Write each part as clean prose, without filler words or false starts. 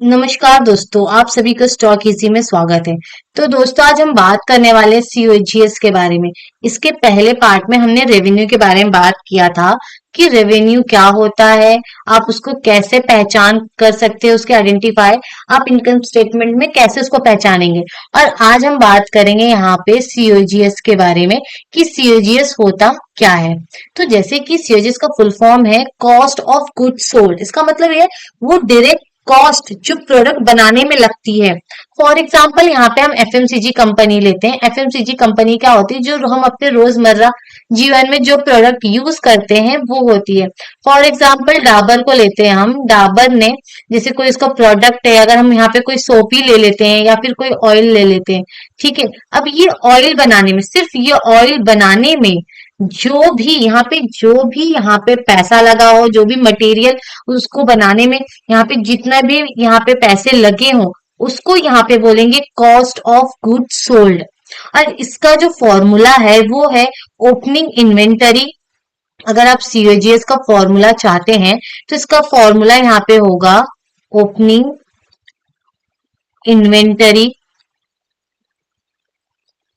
नमस्कार दोस्तों, आप सभी का स्टॉक इजी में स्वागत है। तो दोस्तों आज हम बात करने वाले हैं सीओजीएस के बारे में। इसके पहले पार्ट में हमने रेवेन्यू के बारे में बात किया था कि रेवेन्यू क्या होता है, आप उसको कैसे पहचान कर सकते हैं, उसके आइडेंटिफाई, आप इनकम स्टेटमेंट में कैसे उसको पहचानेंगे। और आज हम बात करेंगे यहाँ पे सीओजीएस के बारे में कि सीओजीएस होता क्या है। तो जैसे कि सीओजीएस का फुल फॉर्म है कॉस्ट ऑफ गुड्स सोल्ड। इसका मतलब ये वो डायरेक्ट कॉस्ट जो प्रोडक्ट बनाने में लगती है। फॉर एग्जाम्पल यहाँ पे हम एफएमसीजी कंपनी लेते हैं। एफएमसीजी कंपनी क्या होती है, जो हम अपने रोजमर्रा जीवन में जो प्रोडक्ट यूज करते हैं वो होती है। फॉर एग्जाम्पल डाबर को लेते हैं हम। डाबर ने जैसे कोई इसका प्रोडक्ट है, अगर हम यहाँ पे कोई सोप ही ले लेते हैं या फिर कोई ऑयल ले लेते हैं, ठीक है। अब ये ऑयल बनाने में, सिर्फ ये ऑयल बनाने में जो भी यहाँ पे पैसा लगा हो, जो भी मटेरियल उसको बनाने में यहाँ पे जितना भी यहाँ पे पैसे लगे हों, उसको यहाँ पे बोलेंगे कॉस्ट ऑफ गुड्स सोल्ड। और इसका जो फॉर्मूला है वो है ओपनिंग इन्वेंटरी। अगर आप सीओजीएस का फॉर्मूला चाहते हैं तो इसका फॉर्मूला यहाँ पे होगा ओपनिंग इन्वेंटरी,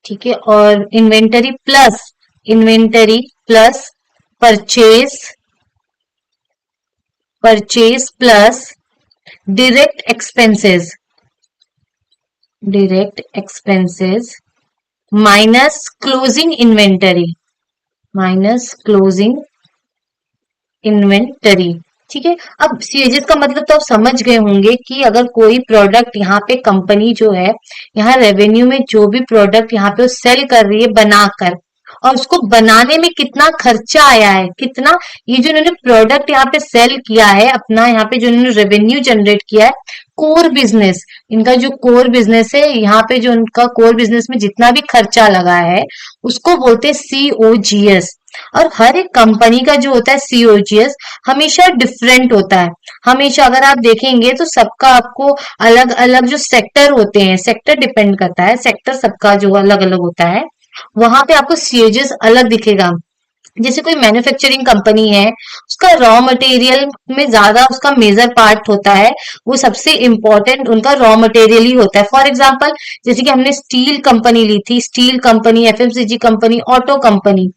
ठीक है। और inventory plus purchase purchase plus direct expenses direct expenses, minus closing inventory, ठीक है। अब सीएजीएस का मतलब तो आप समझ गए होंगे कि अगर कोई प्रोडक्ट यहाँ पे कंपनी जो है, यहाँ रेवेन्यू में जो भी प्रोडक्ट यहाँ पे सेल कर रही है बनाकर, और उसको बनाने में कितना खर्चा आया है, कितना ये जो इन्होंने प्रोडक्ट यहाँ पे सेल किया है, अपना यहाँ पे जो इन्होंने रेवेन्यू जनरेट किया है, कोर बिजनेस, इनका जो कोर बिजनेस है, यहाँ पे जो उनका कोर बिजनेस में जितना भी खर्चा लगा है उसको बोलते हैं सीओजीएस। और हर एक कंपनी का जो होता है सीओजीएस हमेशा डिफरेंट होता है। हमेशा अगर आप देखेंगे तो सबका आपको अलग अलग जो सेक्टर होते हैं, सेक्टर डिपेंड करता है, सेक्टर सबका जो अलग अलग होता है, वहां पे आपको सीओजीएस अलग दिखेगा। जैसे कोई मैन्युफैक्चरिंग कंपनी है, उसका रॉ मटेरियल में ज्यादा उसका मेजर पार्ट होता है, वो सबसे इम्पोर्टेंट उनका रॉ मटेरियल ही होता है। फॉर एग्जांपल जैसे कि हमने स्टील कंपनी ली थी, steel company, FMCG company, auto company.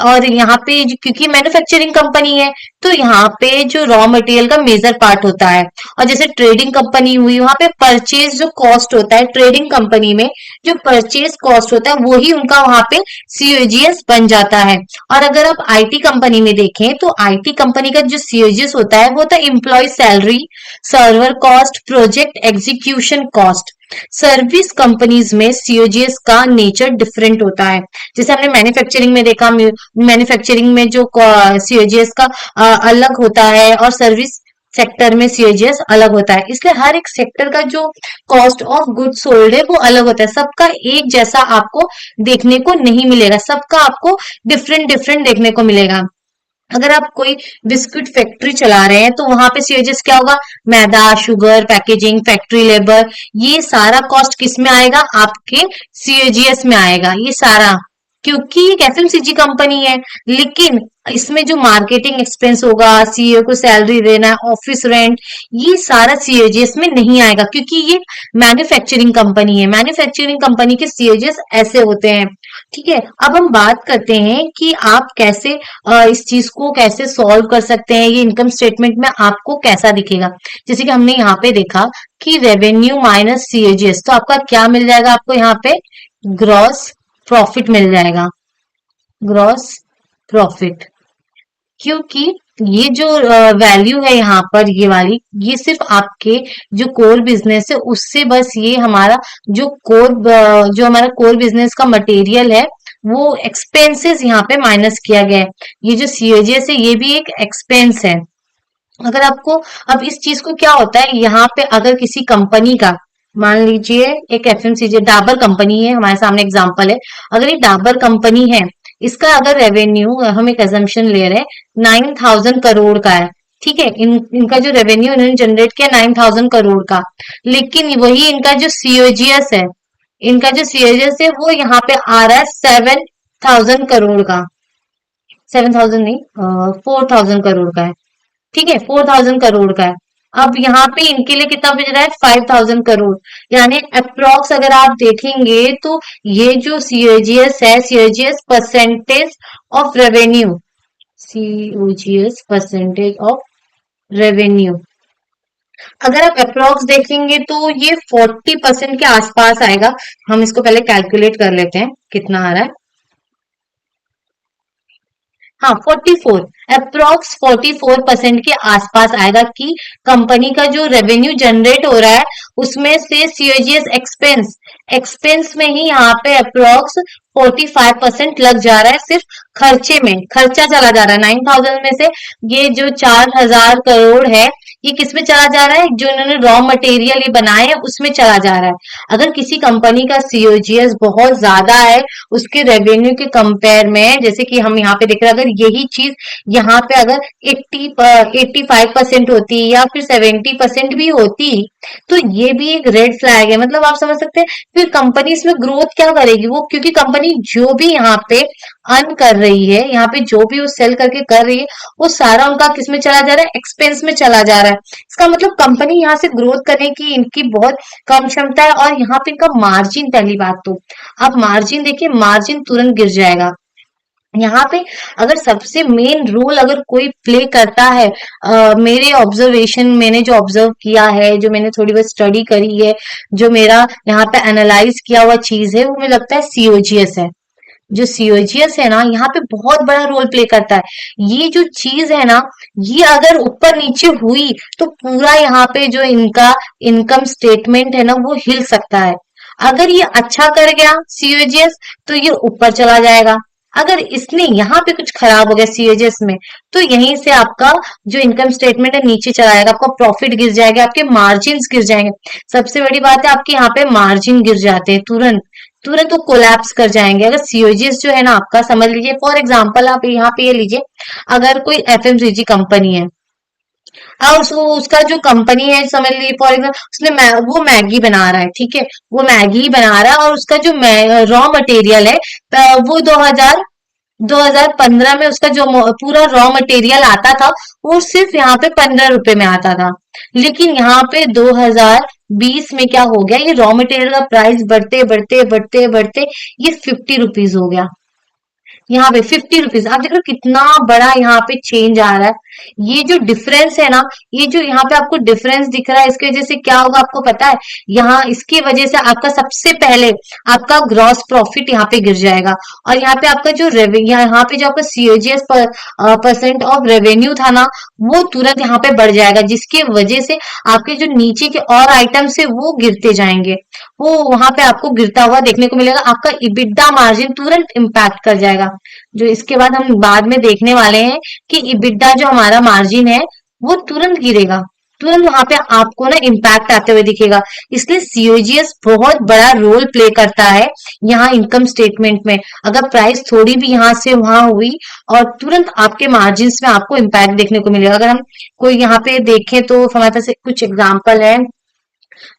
और यहाँ पे क्योंकि मैन्युफैक्चरिंग कंपनी है तो यहाँ पे जो रॉ मटेरियल का मेजर पार्ट होता है। और जैसे ट्रेडिंग कंपनी हुई, वहां पे परचेज जो कॉस्ट होता है ट्रेडिंग कंपनी में, जो परचेज कॉस्ट होता है वही उनका वहां पे सीओजीएस बन जाता है। और अगर आप आईटी कंपनी में देखें तो आईटी कंपनी का जो सीओजीएस होता है वो होता है employee salary, server cost, project execution cost. Service companies में सीओजीएस का नेचर डिफरेंट होता है। जैसे हमने मैन्युफैक्चरिंग में देखा, मैन्युफैक्चरिंग में जो सीओजीएस का अलग होता है और सर्विस सेक्टर में सीओजीएस अलग होता है। इसलिए हर एक सेक्टर का जो कॉस्ट ऑफ गुड्स सोल्ड है वो अलग होता है। सबका एक जैसा आपको देखने को नहीं मिलेगा, सबका आपको डिफरेंट डिफरेंट देखने को मिलेगा। अगर आप कोई बिस्कुट फैक्ट्री चला रहे हैं तो वहां पे सीओजीएस क्या होगा, मैदा, शुगर, पैकेजिंग, फैक्ट्री लेबर, ये सारा कॉस्ट किस में आएगा, आपके सीओजीएस में आएगा ये सारा, क्योंकि एक एफएमसीजी कंपनी है। लेकिन इसमें जो मार्केटिंग एक्सपेंस होगा, सीईओ को सैलरी देना, ऑफिस रेंट, ये सारा सीओजीएस में नहीं आएगा क्योंकि ये मैन्युफैक्चरिंग कंपनी है। मैन्युफैक्चरिंग कंपनी के सीओजीएस ऐसे होते हैं, ठीक है। अब हम बात करते हैं कि आप कैसे इस चीज को कैसे सॉल्व कर सकते हैं, ये इनकम स्टेटमेंट में आपको कैसा दिखेगा। जैसे कि हमने यहाँ पे देखा कि रेवेन्यू माइनस सीओजीएस, तो आपका क्या मिल जाएगा, आपको यहाँ पे ग्रॉस प्रॉफिट मिल जाएगा, ग्रॉस प्रॉफिट। क्योंकि ये जो वैल्यू है यहाँ पर, ये वाली, ये सिर्फ आपके जो कोर बिजनेस है उससे, बस ये हमारा जो हमारा कोर बिजनेस का मटेरियल है वो एक्सपेंसेस यहाँ पे माइनस किया गया है। ये जो सीओजीएस है ये भी एक एक्सपेंस है। अगर आपको, अब इस चीज को क्या होता है, यहाँ पे अगर किसी कंपनी का, मान लीजिए एक एफएमसीजी डाबर कंपनी है, हमारे सामने एग्जांपल है। अगर ये डाबर कंपनी है, इसका अगर रेवेन्यू, हम एक एजम्पशन ले रहे हैं, 9,000 करोड़ का है, ठीक है। इनका जो रेवेन्यू इन्होंने जनरेट किया 9,000 करोड़ का, लेकिन वही इनका जो सीओजीएस है वो यहाँ पे आ रहा है 7,000 करोड़ का, 7,000 नहीं, 4,000 करोड़ का है, ठीक है, 4,000 करोड़ का है। अब यहाँ पे इनके लिए कितना बच रहा है, 5000 करोड़। यानी अप्रोक्स अगर आप देखेंगे तो ये जो सीओजीएस है, COGS percentage of revenue, COGS percentage of revenue, अगर आप अप्रोक्स देखेंगे तो ये 40% के आसपास आएगा। हम इसको पहले कैलकुलेट कर लेते हैं कितना आ रहा है। हाँ, 44, अप्रोक्स 44% के आसपास आएगा कि कंपनी का जो रेवेन्यू जनरेट हो रहा है उसमें से सीओजीएस एक्सपेंस, एक्सपेंस में ही यहाँ पे अप्रोक्स 45% लग जा रहा है, सिर्फ खर्चे में खर्चा चला जा रहा है 9000 में से। ये जो 4000 करोड़ है ये किसमें चला जा रहा है, जो इन्होंने रॉ मटेरियल ये बनाए हैं उसमें चला जा रहा है। अगर किसी कंपनी का सीओजीएस बहुत ज्यादा है उसके रेवेन्यू के कंपेयर में, जैसे कि हम यहाँ पे देख रहे हैं, अगर यही चीज यहाँ पे अगर 85% होती या फिर 70% भी होती तो ये भी एक रेड फ्लैग है। मतलब आप समझ सकते हैं फिर कंपनी इसमें ग्रोथ क्या करेगी वो, क्योंकि कंपनी जो भी यहाँ पे अर्न कर रही है, यहाँ पे जो भी वो सेल करके कर रही है वो सारा उनका किसमें चला जा रहा है, एक्सपेंस में चला जा रहा है। इसका मतलब कंपनी यहाँ से ग्रोथ करने की इनकी बहुत कम क्षमता है। और यहाँ पे इनका मार्जिन, पहली बात तो आप मार्जिन देखिए, मार्जिन तुरंत गिर जाएगा। यहाँ पे अगर सबसे मेन रोल अगर कोई प्ले करता है, मेरे ऑब्जर्वेशन, मैंने जो ऑब्जर्व किया है, जो मैंने थोड़ी बहुत स्टडी करी है, जो मेरा यहाँ पे एनालाइज किया हुआ चीज है, वो मुझे लगता है सीओजीएस है। जो सीओजीएस है ना यहाँ पे बहुत बड़ा रोल प्ले करता है। ये जो चीज है ना, ये अगर ऊपर नीचे हुई तो पूरा यहाँ पे जो इनका इनकम स्टेटमेंट है ना वो हिल सकता है। अगर ये अच्छा कर गया सीओजीएस तो ये ऊपर चला जाएगा। अगर इसने यहाँ पे कुछ खराब हो गया सीओजीएस में तो यहीं से आपका जो इनकम स्टेटमेंट है नीचे चला जाएगा, आपका प्रॉफिट गिर जाएगा, आपके मार्जिन गिर जाएंगे। सबसे बड़ी बात है आपके यहाँ पे मार्जिन गिर जाते हैं तुरंत, तुरंत वो कोलैप्स कर जाएंगे। अगर सीओजीएस जो है ना आपका, समझ लीजिए फॉर एग्जांपल आप यहाँ पे ये लीजिए, अगर कोई एफएमसीजी कंपनी है और उसका जो कंपनी है, समझ लीजिए फॉर एग्जाम्पल उसने वो मैगी बना रहा है, ठीक है, वो मैगी बना रहा है और उसका जो रॉ मटेरियल है वो 2015 में उसका जो पूरा रॉ मटेरियल आता था वो सिर्फ यहाँ पे 15 रुपए में आता था। लेकिन यहाँ पे 2020 में क्या हो गया, ये रॉ मटेरियल का प्राइस बढ़ते बढ़ते बढ़ते बढ़ते ये 50 रुपीज हो गया। यहाँ पे 50 रुपीज, आप देख रहे हो कितना बड़ा यहाँ पे चेंज आ रहा है। ये जो डिफरेंस है ना, ये जो यहाँ पे आपको डिफरेंस दिख रहा है, इसकी वजह से क्या होगा आपको पता है, यहाँ इसकी वजह से आपका सबसे पहले आपका ग्रॉस प्रॉफिट यहाँ पे गिर जाएगा। और यहाँ पे आपका जो रेवेन्यू, यहाँ पे जो आपका सीओजीएस परसेंट ऑफ रेवेन्यू था ना वो तुरंत यहाँ पे बढ़ जाएगा, जिसकी वजह से आपके जो नीचे के और आइटम्स है वो गिरते जाएंगे, वो वहां पे आपको गिरता हुआ देखने को मिलेगा। आपका इबिडा मार्जिन तुरंत इम्पैक्ट कर जाएगा, जो इसके बाद हम बाद में देखने वाले हैं कि इबिडा जो हमारा मार्जिन है वो तुरंत गिरेगा, तुरंत वहां पे आपको ना इम्पैक्ट आते हुए दिखेगा। इसलिए सीओजीएस बहुत बड़ा रोल प्ले करता है यहाँ इनकम स्टेटमेंट में। अगर प्राइस थोड़ी भी यहाँ से वहां हुई और तुरंत आपके मार्जिन में आपको इम्पैक्ट देखने को मिलेगा। अगर हम कोई यहाँ पे देखें तो हमारे पास कुछ एग्जाम्पल है।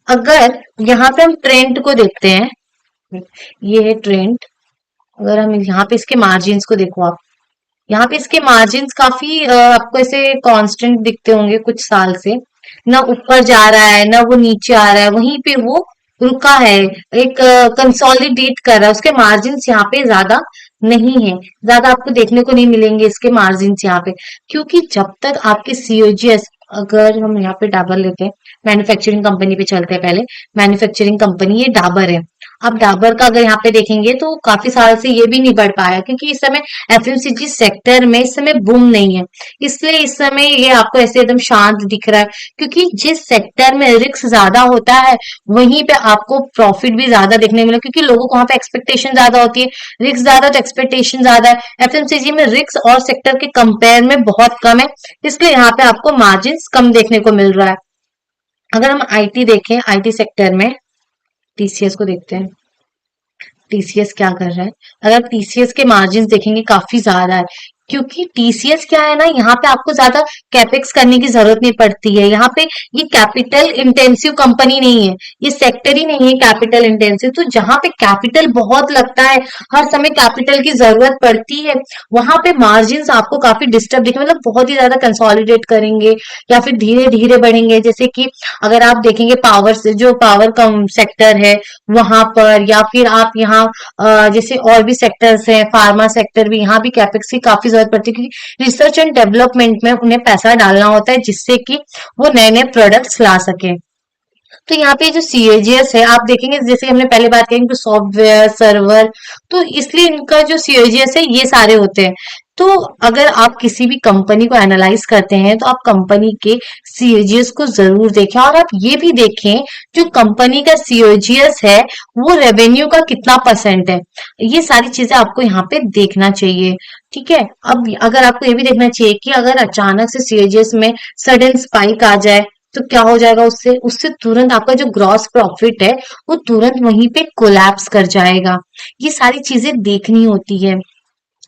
अगर यहाँ पे हम ट्रेंड को देखते हैं, ये है ट्रेंड, अगर हम यहाँ पे इसके मार्जिन्स को देखो आप, यहाँ पे इसके मार्जिन्स काफी आपको ऐसे कांस्टेंट दिखते होंगे कुछ साल से, ना ऊपर जा रहा है ना वो नीचे आ रहा है, वहीं पे वो रुका है, एक कंसोलिडेट कर रहा है। उसके मार्जिन्स यहाँ पे ज्यादा नहीं है, ज्यादा आपको देखने को नहीं मिलेंगे इसके मार्जिन्स यहाँ पे, क्योंकि जब तक आपके सीओजीएस, अगर हम यहाँ पे डाबर लेते हैं, मैन्युफैक्चरिंग कंपनी पे चलते हैं पहले। मैन्युफैक्चरिंग कंपनी ये डाबर है। अब डाबर का अगर यहाँ पे देखेंगे तो काफी साल से ये भी नहीं बढ़ पाया, क्योंकि इस समय एफएमसीजी सेक्टर में इस समय बूम नहीं है, इसलिए इस समय ये आपको ऐसे एकदम शांत दिख रहा है। क्योंकि जिस सेक्टर में रिस्क ज्यादा होता है वहीं पे आपको प्रॉफिट भी ज्यादा देखने मिला, क्योंकि लोगों को वहां पे एक्सपेक्टेशन ज्यादा होती है, रिस्क ज्यादा तो एक्सपेक्टेशन ज्यादा है। एफएमसीजी में रिस्क और सेक्टर के कंपेयर में बहुत कम है, इसलिए यहाँ पे आपको मार्जिन कम देखने को मिल रहा है। अगर हम आईटी देखें, आईटी सेक्टर में टीसीएस को देखते हैं, टीसीएस क्या कर रहा है। अगर टीसीएस के मार्जिन देखेंगे काफी ज्यादा है, क्योंकि टीसीएस क्या है ना, यहाँ पे आपको ज्यादा कैपेक्स करने की जरूरत नहीं पड़ती है। यहाँ पे ये कैपिटल इंटेंसिव कंपनी नहीं है, ये सेक्टर ही नहीं है कैपिटल इंटेंसिव। तो जहाँ पे कैपिटल बहुत लगता है, हर समय कैपिटल की जरूरत पड़ती है, वहां पे मार्जिन आपको काफी डिस्टर्ब दिखे, मतलब बहुत ही ज्यादा कंसोलिडेट करेंगे या फिर धीरे धीरे बढ़ेंगे। जैसे कि अगर आप देखेंगे पावर से, जो पावर कम सेक्टर है वहां पर, या फिर आप यहाँ जैसे और भी सेक्टर्स हैं, फार्मा सेक्टर भी, यहाँ भी कैपेक्स की काफी जरूरत पड़ती है, क्योंकि रिसर्च एंड डेवलपमेंट में उन्हें पैसा डालना होता है जिससे कि वो नए नए प्रोडक्ट्स ला सके। तो यहाँ पे जो सीएजीएस है, आप देखेंगे जैसे हमने पहले बात की इनको सॉफ्टवेयर सर्वर, तो इसलिए इनका जो सीएजीएस है ये सारे होते हैं। तो अगर आप किसी भी कंपनी को एनालाइज करते हैं तो आप कंपनी के सीएजीएस को जरूर देखें, और आप ये भी देखें जो कंपनी का सीएजीएस है वो रेवेन्यू का कितना परसेंट है। ये सारी चीजें आपको यहाँ पे देखना चाहिए। ठीक है, अब अगर आपको ये भी देखना चाहिए कि अगर अचानक से सीएजीएस में सडन स्पाइक आ जाए तो क्या हो जाएगा, उससे उससे तुरंत आपका जो ग्रॉस प्रॉफिट है वो तुरंत वहीं पे कोलैप्स कर जाएगा। ये सारी चीजें देखनी होती है।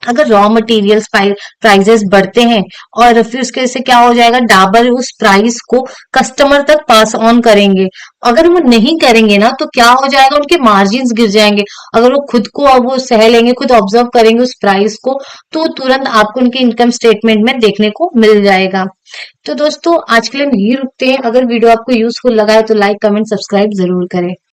अगर रॉ मटेरियल्स प्राइसेस बढ़ते हैं और फिर उसके वजह से क्या हो जाएगा, डाबर उस प्राइस को कस्टमर तक पास ऑन करेंगे। अगर वो नहीं करेंगे ना तो क्या हो जाएगा, उनके मार्जिन्स गिर जाएंगे। अगर वो खुद को अब वो सह लेंगे, खुद ऑब्जर्व करेंगे उस प्राइस को, तो तुरंत आपको उनके इनकम स्टेटमेंट में देखने को मिल जाएगा। तो दोस्तों आज के लिए नहीं रुकते हैं। अगर वीडियो आपको यूजफुल लगा है तो लाइक कमेंट सब्सक्राइब जरूर करें।